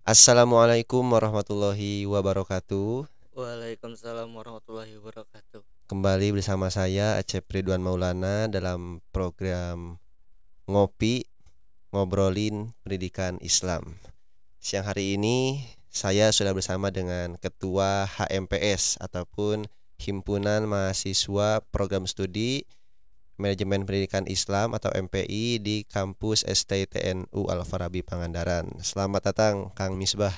Assalamualaikum warahmatullahi wabarakatuh. Waalaikumsalam warahmatullahi wabarakatuh. Kembali bersama saya Acep Ridwan Maulana dalam program Ngopi Ngobrolin Pendidikan Islam. Siang hari ini saya sudah bersama dengan Ketua HMPS ataupun Himpunan Mahasiswa Program Studi Manajemen Pendidikan Islam atau MPI di kampus STTNU Al-Farabi Pangandaran. Selamat datang Kang Misbah.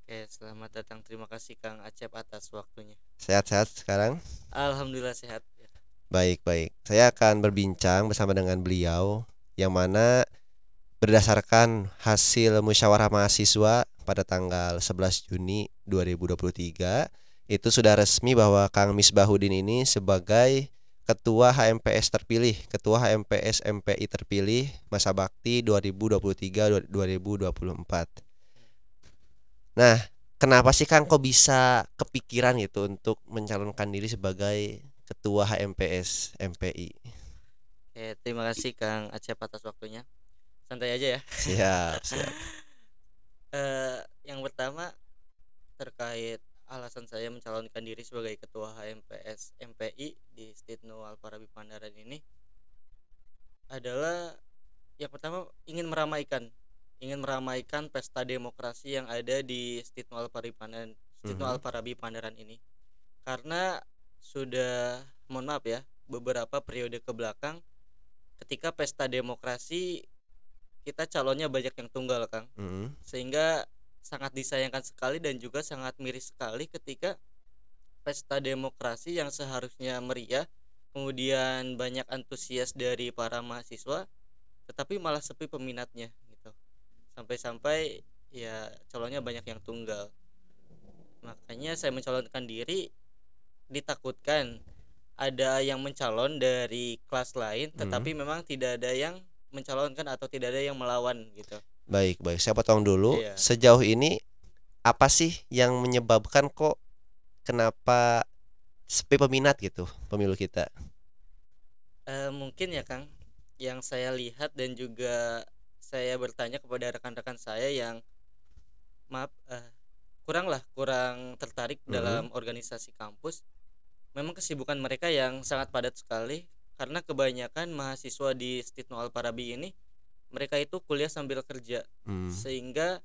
Oke, selamat datang. Terima kasih Kang Acep atas waktunya. Sehat-sehat sekarang? Alhamdulillah sehat. Baik-baik. Saya akan berbincang bersama dengan beliau yang mana berdasarkan hasil musyawarah mahasiswa pada tanggal 11 Juni 2023 itu sudah resmi bahwa Kang Misbahuddin ini sebagai Ketua HMPS terpilih, Ketua HMPS MPI terpilih masa bakti 2023-2024. Nah, kenapa sih Kang kok bisa kepikiran gitu untuk mencalonkan diri sebagai Ketua HMPS MPI? Oke, terima kasih Kang Acep atas waktunya. Santai aja ya. Siap, siap. Yang pertama terkait alasan saya mencalonkan diri sebagai Ketua HMPS MPI di Stitno Al-Farabi Pangandaran ini adalah yang pertama ingin meramaikan pesta demokrasi yang ada di Stitno Al-Farabi Pangandaran ini. Karena sudah, mohon maaf ya, beberapa periode ke belakang ketika pesta demokrasi kita calonnya banyak yang tunggal Kang, sehingga sangat disayangkan sekali dan juga sangat miris sekali ketika pesta demokrasi yang seharusnya meriah, kemudian banyak antusias dari para mahasiswa, tetapi malah sepi peminatnya gitu. Sampai-sampai ya calonnya banyak yang tunggal. Makanya saya mencalonkan diri, ditakutkan ada yang mencalon dari kelas lain tetapi memang tidak ada yang mencalonkan atau tidak ada yang melawan gitu. Baik, saya potong dulu. Iya. Sejauh ini apa sih yang menyebabkan kok kenapa sepi peminat gitu pemilu kita? Mungkin ya Kang, yang saya lihat dan juga saya bertanya kepada rekan-rekan saya yang maaf kurang tertarik dalam organisasi kampus. Memang kesibukan mereka yang sangat padat sekali karena kebanyakan mahasiswa di Stitno Al-Farabi ini mereka itu kuliah sambil kerja, sehingga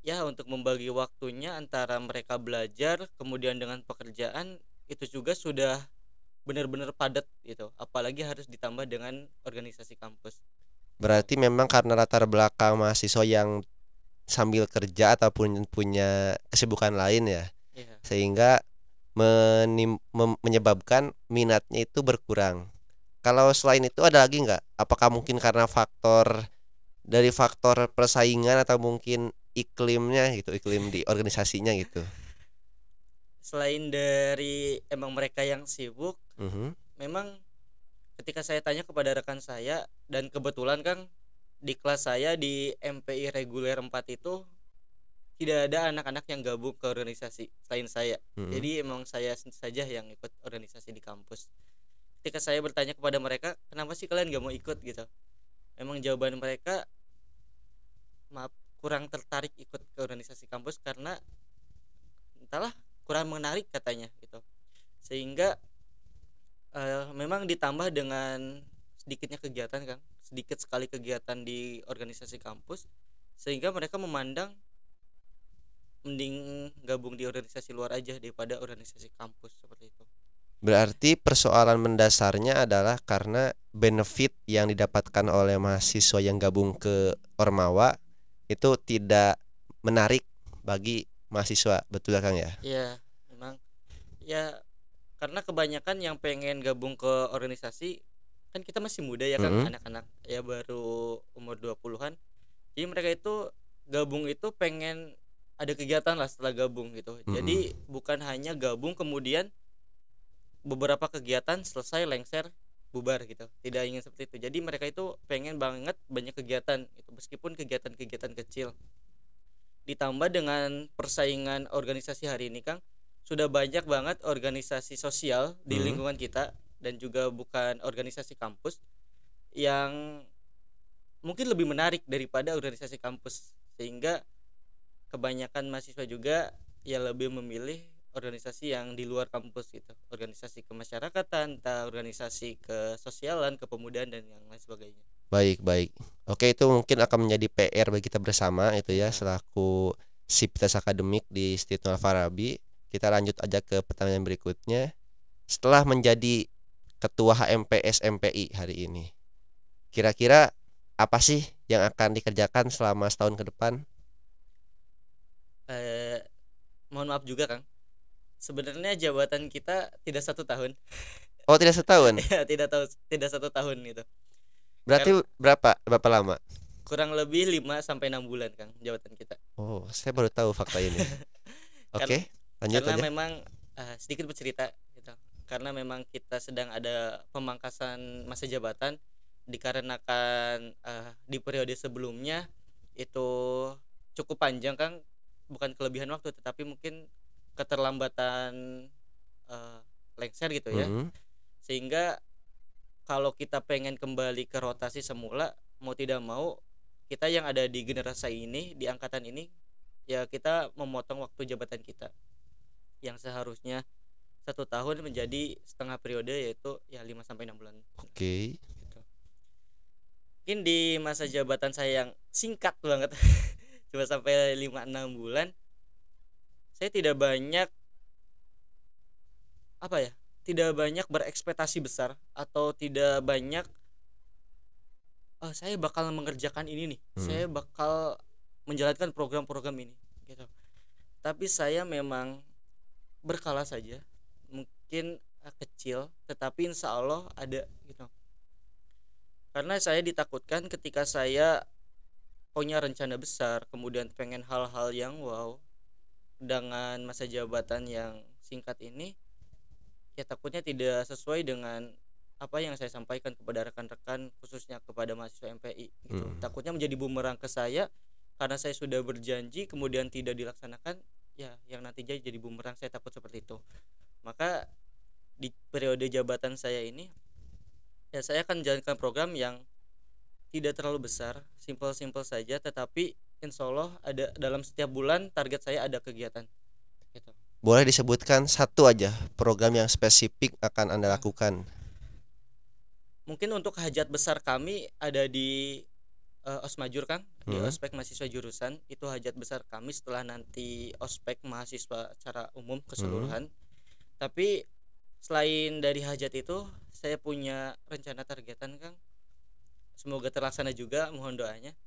ya untuk membagi waktunya antara mereka belajar kemudian dengan pekerjaan itu juga sudah benar-benar padat gitu, apalagi harus ditambah dengan organisasi kampus. Berarti memang karena latar belakang mahasiswa yang sambil kerja ataupun punya kesibukan lain ya, Iya. sehingga menyebabkan minatnya itu berkurang. Kalau selain itu ada lagi nggak? Apakah mungkin karena faktor persaingan atau mungkin iklimnya gitu, iklim di organisasinya gitu? Selain dari emang mereka yang sibuk, memang ketika saya tanya kepada rekan saya, dan kebetulan Kang di kelas saya di MPI reguler 4 itu tidak ada anak-anak yang gabung ke organisasi selain saya. Jadi emang saya saja yang ikut organisasi di kampus. Ketika saya bertanya kepada mereka, kenapa sih kalian gak mau ikut gitu, memang jawaban mereka maaf kurang tertarik ikut ke organisasi kampus karena entahlah kurang menarik katanya gitu. Sehingga memang ditambah dengan sedikitnya kegiatan Kang, sedikit sekali kegiatan di organisasi kampus, sehingga mereka memandang mending gabung di organisasi luar aja daripada organisasi kampus seperti itu. Berarti persoalan mendasarnya adalah karena benefit yang didapatkan oleh mahasiswa yang gabung ke Ormawa itu tidak menarik bagi mahasiswa, betul ya Kang ya? Iya, memang ya karena kebanyakan yang pengen gabung ke organisasi kan kita masih muda ya Kang, anak-anak ya baru umur 20-an. Jadi mereka itu gabung itu pengen ada kegiatan lah setelah gabung gitu. Jadi bukan hanya gabung kemudian beberapa kegiatan selesai lengser bubar gitu, tidak ingin seperti itu. Jadi mereka itu pengen banget banyak kegiatan itu, meskipun kegiatan-kegiatan kecil. Ditambah dengan persaingan organisasi hari ini Kang, sudah banyak banget organisasi sosial di lingkungan kita dan juga bukan organisasi kampus yang mungkin lebih menarik daripada organisasi kampus, sehingga kebanyakan mahasiswa juga ya lebih memilih organisasi yang di luar kampus gitu, organisasi kemasyarakatan, entah organisasi kesosialan, kepemudaan dan yang lain sebagainya. Baik, baik. Oke, itu mungkin akan menjadi PR bagi kita bersama itu ya Ya, selaku Sivitas Akademik di Institut Al-Farabi. Kita lanjut aja ke pertanyaan berikutnya. Setelah menjadi Ketua HMPS MPI hari ini, kira-kira apa sih yang akan dikerjakan selama setahun ke depan? eh, mohon maaf juga Kang, sebenarnya jabatan kita tidak 1 tahun. Oh, tidak setahun. Ya, tidak 1 tahun itu. Berarti Karena berapa lama? kurang lebih 5 sampai 6 bulan Kang jabatan kita. Oh, saya baru tahu fakta ini. Karena Oke, lanjut karena aja. memang sedikit bercerita gitu. Karena memang kita sedang ada pemangkasan masa jabatan dikarenakan di periode sebelumnya itu cukup panjang Kang, bukan kelebihan waktu tetapi mungkin keterlambatan eh, lengser gitu ya. Mm-mm. Sehingga kalau kita pengen kembali ke rotasi semula, mau tidak mau kita yang ada di generasi ini, di angkatan ini, ya kita memotong waktu jabatan kita yang seharusnya 1 tahun menjadi setengah periode, yaitu ya 5 sampai 6 bulan Oke. gitu. Mungkin di masa jabatan saya yang singkat banget cuma sampai 5-6 bulan, saya tidak banyak apa ya, tidak banyak berekspektasi besar atau tidak banyak saya bakal mengerjakan ini nih, Hmm. saya bakal menjalankan program-program ini gitu. Tapi saya memang berkala saja, mungkin kecil tetapi insya Allah ada gitu. Karena saya ditakutkan ketika saya punya rencana besar kemudian pengen hal-hal yang wow dengan masa jabatan yang singkat ini, ya takutnya tidak sesuai dengan apa yang saya sampaikan kepada rekan-rekan, khususnya kepada mahasiswa MPI gitu. Hmm. Takutnya menjadi bumerang ke saya karena saya sudah berjanji kemudian tidak dilaksanakan, ya yang nantinya jadi bumerang, saya takut seperti itu. Maka di periode jabatan saya ini, ya saya akan menjalankan program yang tidak terlalu besar, simpel-simpel saja, tetapi insya Allah ada dalam setiap bulan target saya ada kegiatan gitu. Boleh disebutkan satu aja program yang spesifik akan Anda Nah, lakukan? mungkin untuk hajat besar kami ada di Osmajur Kang, di Hmm. ospek mahasiswa jurusan, itu hajat besar kami setelah nanti ospek mahasiswa secara umum Hmm. keseluruhan. Tapi selain dari hajat itu, saya punya rencana targetan Kang, semoga terlaksana juga, mohon doanya.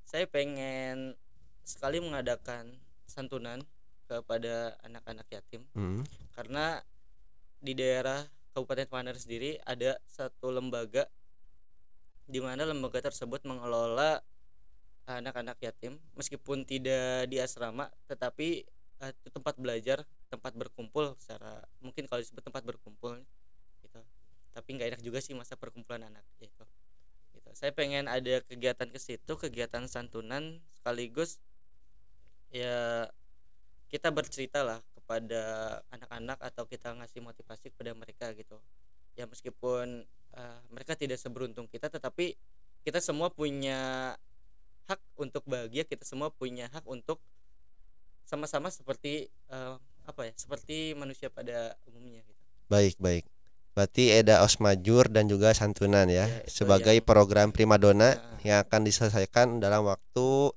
Saya pengen sekali mengadakan santunan kepada anak-anak yatim, Hmm. karena di daerah Kabupaten Pangandaran sendiri ada satu lembaga di mana lembaga tersebut mengelola anak-anak yatim, meskipun tidak di asrama tetapi itu tempat belajar, tempat berkumpul, secara mungkin kalau disebut tempat berkumpul gitu. Tapi nggak enak juga sih masa perkumpulan anak gitu. Gitu. Saya pengen ada kegiatan ke situ, kegiatan santunan sekaligus ya kita bercerita lah kepada anak-anak atau kita ngasih motivasi kepada mereka gitu. Ya meskipun mereka tidak seberuntung kita, tetapi kita semua punya hak untuk bahagia, kita semua punya hak untuk sama-sama seperti apa ya, seperti manusia pada umumnya gitu. Baik, baik. Berarti Eda Osmajur dan juga santunan ya Ya itu sebagai yang program primadona uh, yang akan diselesaikan dalam waktu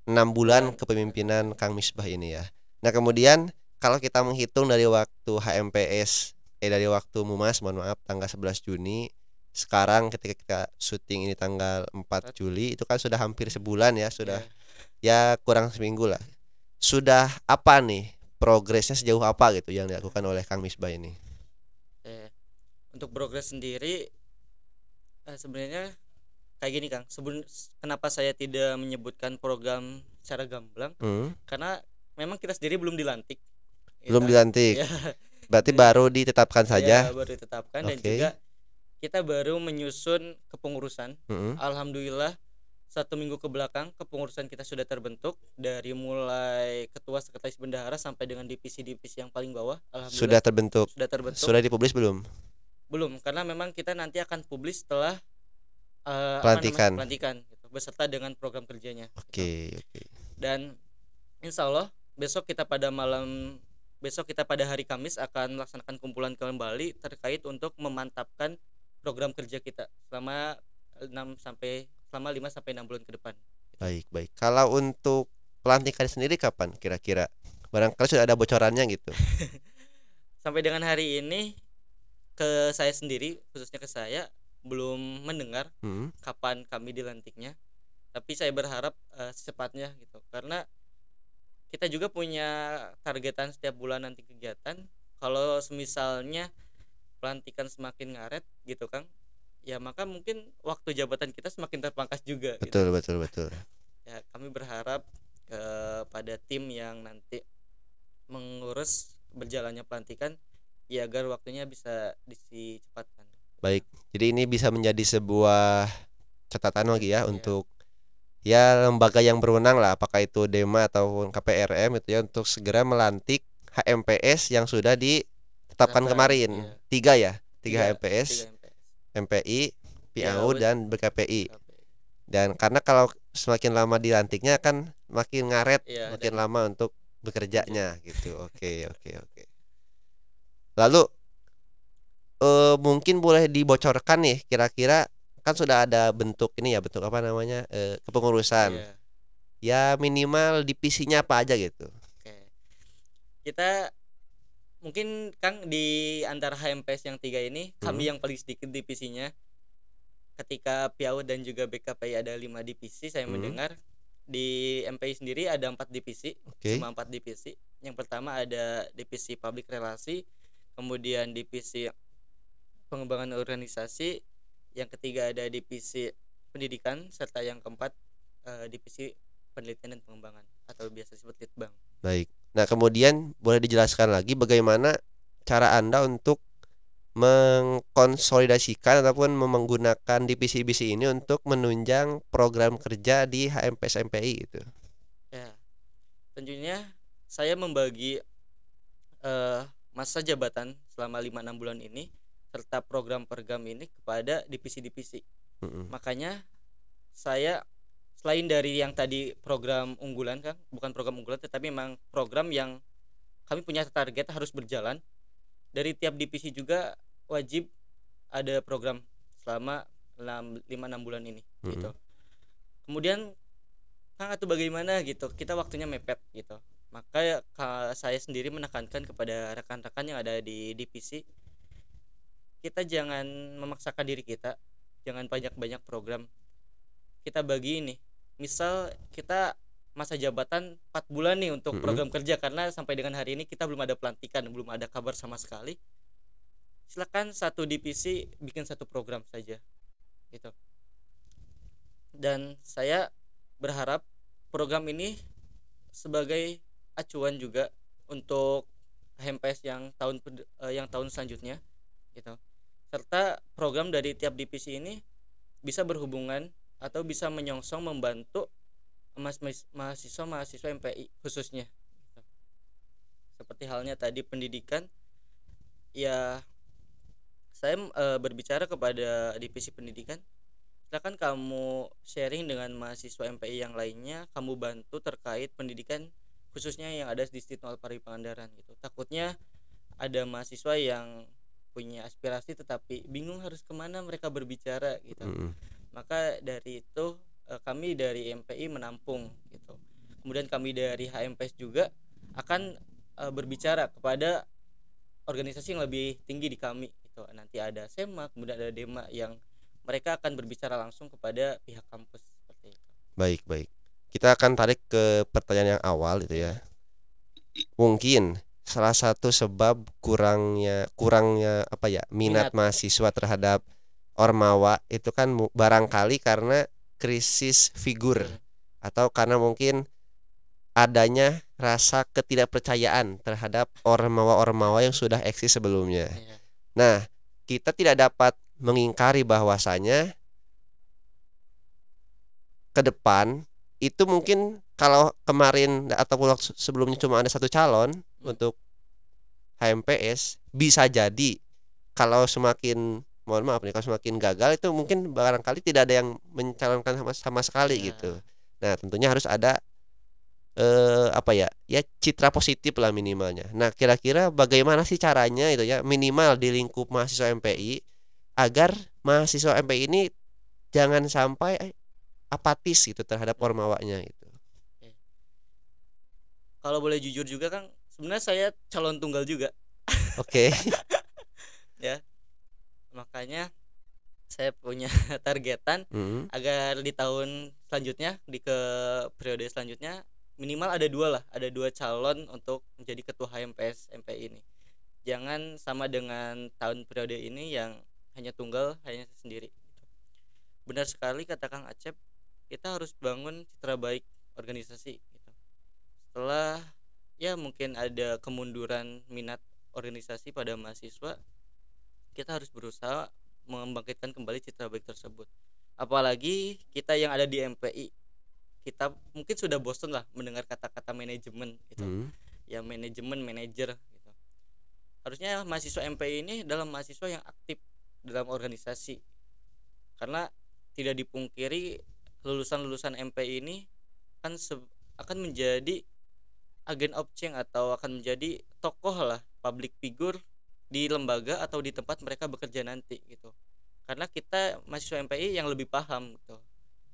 6 bulan bulan kepemimpinan Kang Misbah ini ya. Nah, kemudian kalau kita menghitung dari waktu HMPS dari waktu Mumas, mohon maaf, tanggal 11 Juni, sekarang ketika kita syuting ini tanggal 4 Juli, itu kan sudah hampir sebulan ya, sudah ya, ya kurang seminggu lah. Sudah apa nih progresnya, sejauh apa gitu yang dilakukan oleh Kang Misbah ini? ya. Untuk progres sendiri sebenarnya kayak gini Kang. Kenapa saya tidak menyebutkan program secara gamblang? Hmm, Karena memang kita sendiri belum dilantik belum gitu. dilantik. Ya, Berarti baru ditetapkan ya saja. baru ditetapkan dan Oke. juga kita baru menyusun kepengurusan. Mm-mm. Alhamdulillah 1 minggu ke belakang kepengurusan kita sudah terbentuk, dari mulai ketua, sekretaris bendahara sampai dengan divisi-divisi yang paling bawah. Sudah Alhamdulillah terbentuk. sudah terbentuk. Sudah dipublis belum? Belum, karena memang kita nanti akan publis setelah apa namanya, Pelantikan. pelantikan gitu, beserta dengan program kerjanya gitu. Oke, oke. Dan Insya Allah besok kita pada hari Kamis akan melaksanakan kumpulan kembali terkait untuk memantapkan program kerja kita selama 5 sampai 6 bulan ke depan. Baik, baik. Kalau untuk pelantikan sendiri kapan kira-kira? Barangkali sudah ada bocorannya gitu. Sampai dengan hari ini khususnya ke saya belum mendengar kapan kami dilantiknya. Tapi saya berharap secepatnya gitu. Karena kita juga punya targetan setiap bulan nanti kegiatan. Kalau semisalnya pelantikan semakin ngaret gitu Kang, ya maka mungkin waktu jabatan kita semakin terpangkas juga. Betul, gitu. betul. Ya kami berharap kepada tim yang nanti mengurus berjalannya pelantikan ya agar waktunya bisa dicepatkan. Baik, jadi ini bisa menjadi sebuah catatan lagi ya untuk ya lembaga yang berwenang lah, apakah itu DEMA ataupun KPRM itu ya, untuk segera melantik HMPS yang sudah ditetapkan kemarin. Tiga HMPS, MPI, PAU dan BKPI. Dan karena kalau semakin lama dilantiknya kan makin ngaret, makin lama untuk bekerjanya gitu. Oke. Lalu mungkin boleh dibocorkan nih kira-kira, kan sudah ada bentuk ini ya, bentuk apa namanya, kepengurusan. Ya minimal divisinya apa aja gitu. Oke. Kita mungkin Kang di antara HMPS yang 3 ini kami yang paling sedikit divisinya. Ketika PAU dan juga BKPI ada 5 divisi, saya mendengar di MPI sendiri ada 4 divisi, cuma 4 divisi. Yang pertama ada divisi public relasi, kemudian divisi pengembangan organisasi, yang ketiga ada divisi pendidikan, serta yang keempat divisi penelitian dan pengembangan atau biasa disebut litbang. Baik. Nah kemudian boleh dijelaskan lagi bagaimana cara Anda untuk mengkonsolidasikan ataupun menggunakan divisi-divisi ini untuk menunjang program kerja di HMPS MPI itu. Ya, tentunya saya membagi masa jabatan selama 5-6 bulan ini serta program-program ini kepada divisi-divisi. Makanya saya selain dari yang tadi program unggulan Kang, bukan program unggulan tetapi memang program yang kami punya target harus berjalan. Dari tiap divisi juga wajib ada program selama 5-6 bulan ini gitu. Kemudian Kang atau bagaimana gitu, kita waktunya mepet gitu. Maka saya sendiri menekankan kepada rekan-rekan yang ada di divisi, kita jangan memaksakan diri kita, jangan banyak-banyak program. Kita bagi ini, misal kita masa jabatan 4 bulan nih untuk program kerja, karena sampai dengan hari ini kita belum ada pelantikan, belum ada kabar sama sekali. Silakan satu divisi bikin satu program saja gitu. Dan saya berharap program ini sebagai acuan juga untuk HMPS yang tahun selanjutnya gitu. Serta program dari tiap divisi ini bisa berhubungan atau bisa menyongsong membantu mahasiswa MPI khususnya gitu. Seperti halnya tadi pendidikan, ya saya berbicara kepada divisi pendidikan, silakan kamu sharing dengan mahasiswa MPI yang lainnya, kamu bantu terkait pendidikan khususnya yang ada di Institut Parwi Pangandaran gitu. Takutnya ada mahasiswa yang punya aspirasi tetapi bingung harus kemana mereka berbicara gitu. Maka dari itu kami dari MPI menampung gitu. Kemudian kami dari HMPS juga akan berbicara kepada organisasi yang lebih tinggi di kami gitu. Nanti ada SEMA, kemudian ada DEMA yang mereka akan berbicara langsung kepada pihak kampus seperti itu. Baik. Kita akan tarik ke pertanyaan yang awal itu ya. Mungkin salah satu sebab kurangnya apa ya, minat mahasiswa terhadap Ormawa itu kan barangkali karena krisis figur atau karena mungkin adanya rasa ketidakpercayaan terhadap ormawa-ormawa yang sudah eksis sebelumnya. Nah, kita tidak dapat mengingkari bahwasanya ke depan itu mungkin kalau kemarin ataupun sebelumnya cuma ada satu calon untuk HMPS, bisa jadi kalau semakin kalau semakin gagal itu mungkin barangkali tidak ada yang mencalonkan sama sekali gitu. Nah tentunya harus ada apa ya, ya citra positif lah minimalnya. Nah, kira-kira bagaimana sih caranya itu ya, minimal di lingkup mahasiswa MPI agar mahasiswa MPI ini jangan sampai apatis gitu terhadap ormawanya gitu. Oke. Kalau boleh jujur juga Kang, sebenarnya saya calon tunggal juga Oke. ya. Makanya saya punya targetan Hmm. agar di tahun selanjutnya, ke periode selanjutnya minimal ada dua lah, ada dua calon untuk menjadi ketua HMPS MPI ini. Jangan sama dengan tahun periode ini yang hanya tunggal, hanya sendiri. Benar sekali kata Kang Acep, kita harus bangun citra baik organisasi gitu. Setelah ya mungkin ada kemunduran minat organisasi pada mahasiswa, kita harus berusaha membangkitkan kembali citra baik tersebut. Apalagi kita yang ada di MPI, kita mungkin sudah bosan lah mendengar kata-kata manajemen gitu. Hmm. Ya manajemen, manajer gitu. Harusnya mahasiswa MPI ini dalam mahasiswa yang aktif dalam organisasi. Karena tidak dipungkiri lulusan-lulusan MPI ini kan akan menjadi agen of change atau akan menjadi tokoh lah, public figure di lembaga atau di tempat mereka bekerja nanti gitu. Karena kita mahasiswa MPI yang lebih paham gitu.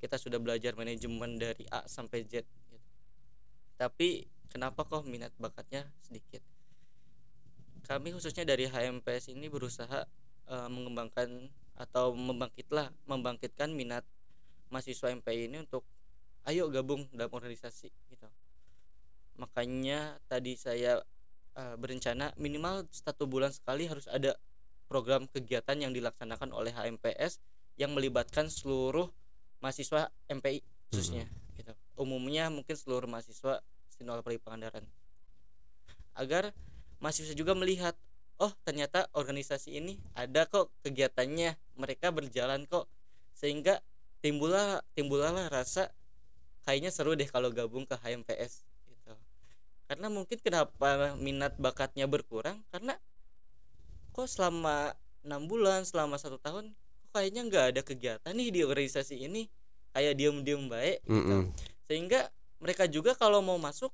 Kita sudah belajar manajemen dari A sampai Z gitu. Tapi kenapa kok minat bakatnya sedikit? Kami khususnya dari HMPS ini berusaha mengembangkan atau membangkitkan minat mahasiswa MPI ini untuk ayo gabung dalam organisasi gitu. Makanya tadi saya berencana minimal 1 bulan sekali harus ada program kegiatan yang dilaksanakan oleh HMPS yang melibatkan seluruh mahasiswa MPI khususnya gitu. Umumnya mungkin seluruh mahasiswa Istinawal Parigi Pangandaran. Agar mahasiswa juga melihat, oh ternyata organisasi ini ada kok kegiatannya, mereka berjalan kok, sehingga timbullah rasa kayaknya seru deh kalau gabung ke HMPS gitu. Karena mungkin kenapa minat bakatnya berkurang, karena kok selama 6 bulan, selama 1 tahun kok kayaknya nggak ada kegiatan nih di organisasi ini, kayak diem baik gitu. Sehingga mereka juga kalau mau masuk,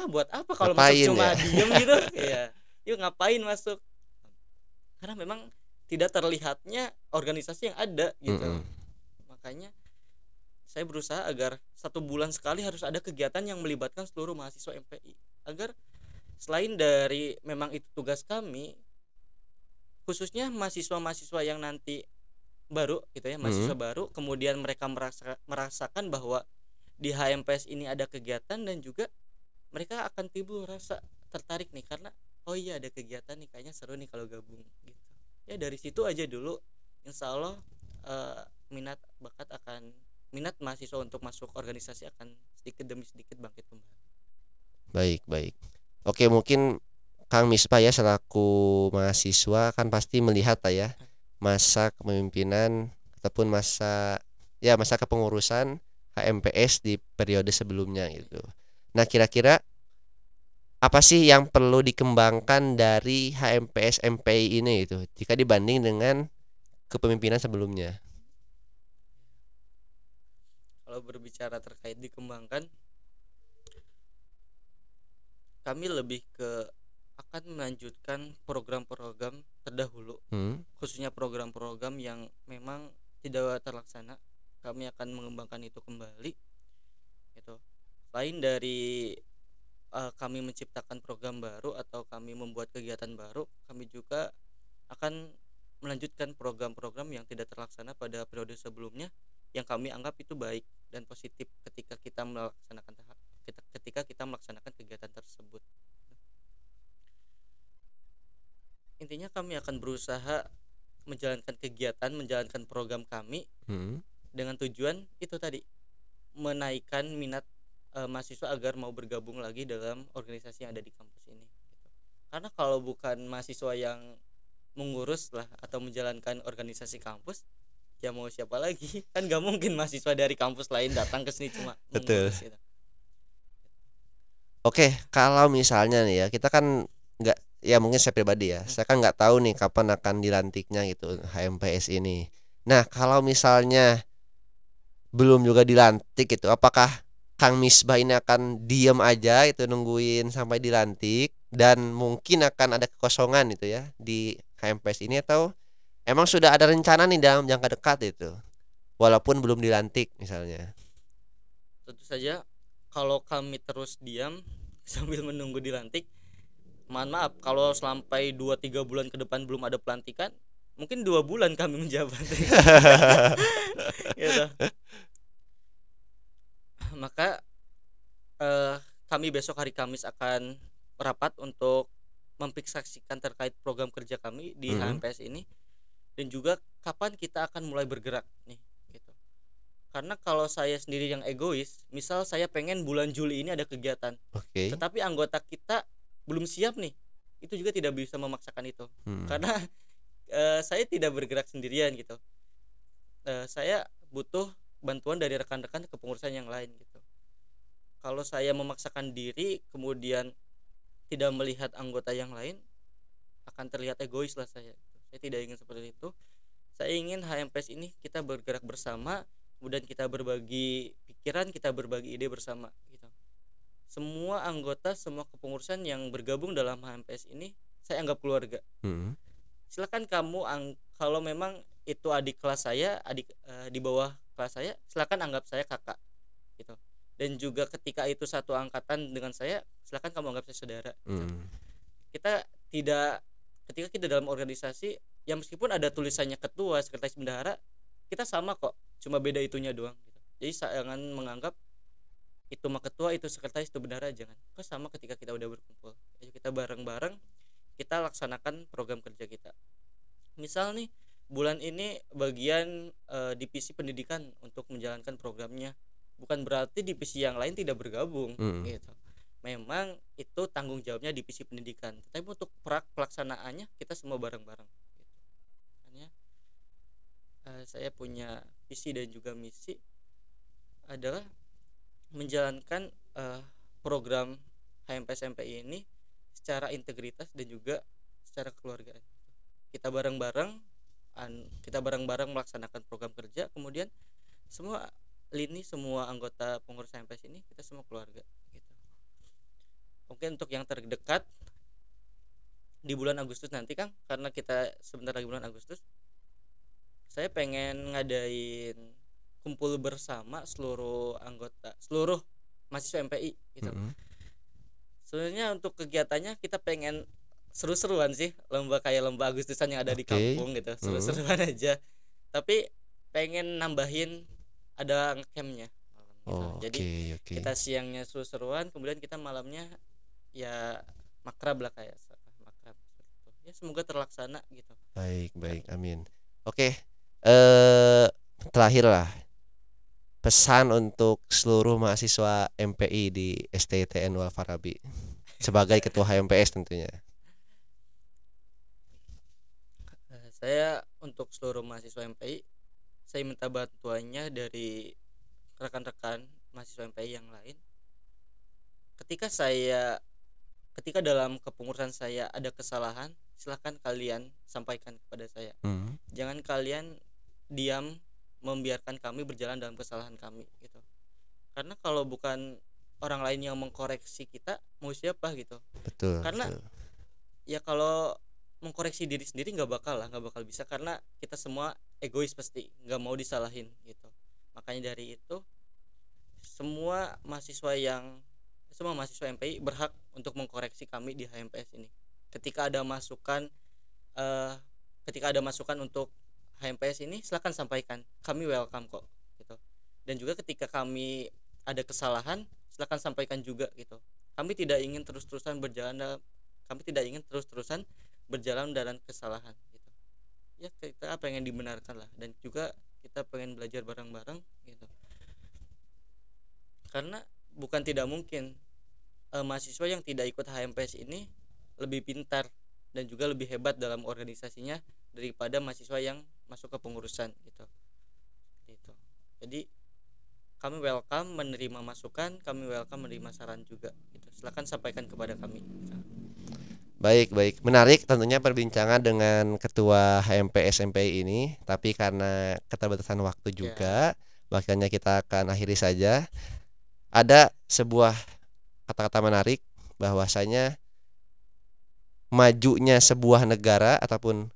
buat apa kalau masuk Ngapain cuma ya? diem gitu ya, yuk ngapain masuk, karena memang tidak terlihatnya organisasi yang ada gitu. Makanya saya berusaha agar 1 bulan sekali harus ada kegiatan yang melibatkan seluruh mahasiswa MPI, agar selain dari memang itu tugas kami, khususnya mahasiswa-mahasiswa yang nanti baru gitu ya, mahasiswa baru, kemudian mereka merasakan bahwa di HMPS ini ada kegiatan, dan juga mereka akan timbul rasa tertarik nih, karena oh iya ada kegiatan nih, kayaknya seru nih kalau gabung gitu. Ya dari situ aja dulu, insya Allah minat mahasiswa untuk masuk organisasi akan sedikit demi sedikit bangkit kembali. Baik. Oke, mungkin Kang Misbah ya selaku mahasiswa kan pasti melihat lah ya masa kepemimpinan ataupun masa kepengurusan HMPS di periode sebelumnya gitu. Nah, kira-kira apa sih yang perlu dikembangkan dari HMPS MPI ini itu jika dibanding dengan kepemimpinan sebelumnya? Kalau berbicara terkait dikembangkan, kami lebih ke akan melanjutkan program-program terdahulu, khususnya program-program yang memang tidak terlaksana. Kami akan mengembangkan itu kembali gitu. Lain dari kami menciptakan program baru atau kami membuat kegiatan baru, kami juga akan melanjutkan program-program yang tidak terlaksana pada periode sebelumnya, yang kami anggap itu baik dan positif ketika kita melaksanakan kegiatan tersebut. Intinya kami akan berusaha menjalankan kegiatan, menjalankan program kami dengan tujuan itu tadi, menaikkan minat mahasiswa agar mau bergabung lagi dalam organisasi yang ada di kampus ini gitu. Karena kalau bukan mahasiswa yang mengurus lah atau menjalankan organisasi kampus, ya mau siapa lagi? Kan gak mungkin mahasiswa dari kampus lain datang ke sini cuma mengurus gitu. Oke, kalau misalnya nih ya, kita kan nggak, ya mungkin saya pribadi ya, saya kan nggak tahu nih kapan akan dilantiknya gitu HMPS ini. Nah, kalau misalnya belum juga dilantik gitu, apakah Kang Misbah ini akan diam aja itu nungguin sampai dilantik dan mungkin akan ada kekosongan itu ya di HMPS ini, atau emang sudah ada rencana nih dalam jangka dekat itu walaupun belum dilantik misalnya? Tentu saja kalau kami terus diam sambil menunggu dilantik, mohon maaf kalau sampai 2-3 bulan ke depan belum ada pelantikan, mungkin 2 bulan kami menjabat. Gitu. Maka kami besok hari Kamis akan rapat untuk memfiksasikan terkait program kerja kami di HMPS ini, dan juga kapan kita akan mulai bergerak nih gitu. Karena kalau saya sendiri yang egois, misal saya pengen bulan Juli ini ada kegiatan, Oke. tetapi anggota kita belum siap nih, itu juga tidak bisa memaksakan itu. Karena saya tidak bergerak sendirian gitu. Saya butuh bantuan dari rekan-rekan kepengurusan yang lain gitu. Kalau saya memaksakan diri kemudian tidak melihat anggota yang lain, akan terlihat egois lah saya. Saya tidak ingin seperti itu. Saya ingin HMPS ini kita bergerak bersama, kemudian kita berbagi pikiran, kita berbagi ide bersama gitu. Semua anggota, semua kepengurusan yang bergabung dalam HMPS ini saya anggap keluarga. Silakan kamu kalau memang itu adik kelas saya, adik di bawah kelas saya, silakan anggap saya kakak gitu. Dan juga ketika itu satu angkatan dengan saya, silakan kamu anggap saya saudara gitu. Kita tidak, ketika kita dalam organisasi yang meskipun ada tulisannya ketua, sekretaris bendahara, kita sama kok, cuma beda itunya doang gitu. Jadi jangan menganggap itu mah ketua, itu sekretaris, itu bendahara, jangan. Kok sama ketika kita udah berkumpul. Ayo kita bareng-bareng kita laksanakan program kerja kita. Misal nih bulan ini bagian divisi pendidikan untuk menjalankan programnya, bukan berarti divisi yang lain tidak bergabung gitu. Memang itu tanggung jawabnya divisi pendidikan, tapi untuk pelaksanaannya kita semua bareng-bareng gitu. Makanya saya punya visi dan juga misi adalah menjalankan program HMPS MPI ini secara integritas dan juga secara keluargaan. Kita bareng-bareng melaksanakan program kerja, kemudian semua semua anggota pengurus HMPS ini kita semua keluarga gitu. Mungkin untuk yang terdekat di bulan Agustus nanti Kang, karena kita sebentar lagi bulan Agustus, saya pengen ngadain kumpul bersama seluruh anggota, seluruh mahasiswa MPI gitu. Sebenarnya untuk kegiatannya kita pengen seru-seruan sih, kayak lomba Agustusan yang ada di kampung gitu, seru-seruan aja. Tapi pengen nambahin ada campnya gitu. Jadi kita siangnya seru-seruan, kemudian kita malamnya ya makrab lah, kayak makrab gitu. Ya semoga terlaksana gitu. Baik, amin. Oke, terakhir lah pesan untuk seluruh mahasiswa MPI di STTN Al-Farabi sebagai ketua HMPS tentunya. Saya untuk seluruh mahasiswa MPI, saya minta bantuannya dari rekan-rekan mahasiswa MPI yang lain. Ketika dalam kepengurusan saya ada kesalahan, silahkan kalian sampaikan kepada saya. Jangan kalian diam membiarkan kami berjalan dalam kesalahan kami gitu. Karena kalau bukan orang lain yang mengkoreksi kita, mau siapa gitu. Betul. Karena ya kalau mengkoreksi diri sendiri nggak bakal bisa, karena kita semua egois, pasti nggak mau disalahin gitu. Makanya dari itu semua mahasiswa MPI berhak untuk mengkoreksi kami di HMPS ini. Ketika ada masukan untuk HMPS ini, silakan sampaikan, kami welcome kok gitu. Dan juga ketika kami ada kesalahan, silakan sampaikan juga gitu. Kami tidak ingin terus-terusan berjalan dalam kesalahan gitu. Ya kita pengen dibenarkan lah, dan juga kita pengen belajar bareng-bareng gitu. Karena bukan tidak mungkin mahasiswa yang tidak ikut HMPS ini lebih pintar dan juga lebih hebat dalam organisasinya daripada mahasiswa yang masuk ke pengurusan gitu. Jadi kami welcome menerima masukan, kami welcome menerima saran juga gitu. Silakan sampaikan kepada kami gitu. Baik, menarik tentunya perbincangan dengan ketua HMPS MPI ini, tapi karena keterbatasan waktu juga, makanya kita akan akhiri saja. ada sebuah kata-kata menarik bahwasanya majunya sebuah negara ataupun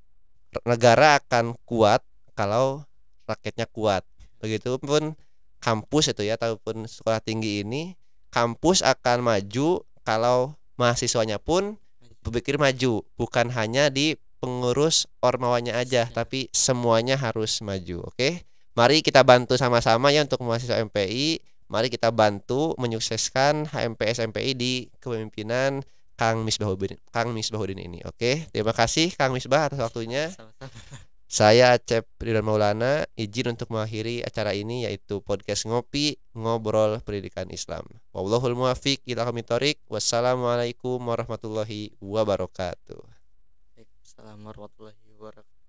negara akan kuat kalau rakyatnya kuat. Begitupun kampus itu ya ataupun sekolah tinggi ini, kampus akan maju kalau mahasiswanya pun berpikir maju, bukan hanya di pengurus ormawanya aja, tapi semuanya harus maju. Oke. Mari kita bantu sama-sama ya untuk mahasiswa MPI. Mari kita bantu menyukseskan HMPS MPI di kepemimpinan Kang Misbahuddin ini. Oke. Terima kasih Kang Misbah atas waktunya. Sama-sama. Saya Acep Ridwan Maulana, izin untuk mengakhiri acara ini yaitu podcast Ngopi Ngobrol Pendidikan Islam. Wallahul muwaffiq ila aqwamit thoriq. Wassalamualaikum warahmatullahi wabarakatuh. Waalaikumsalam warahmatullahi wabarakatuh.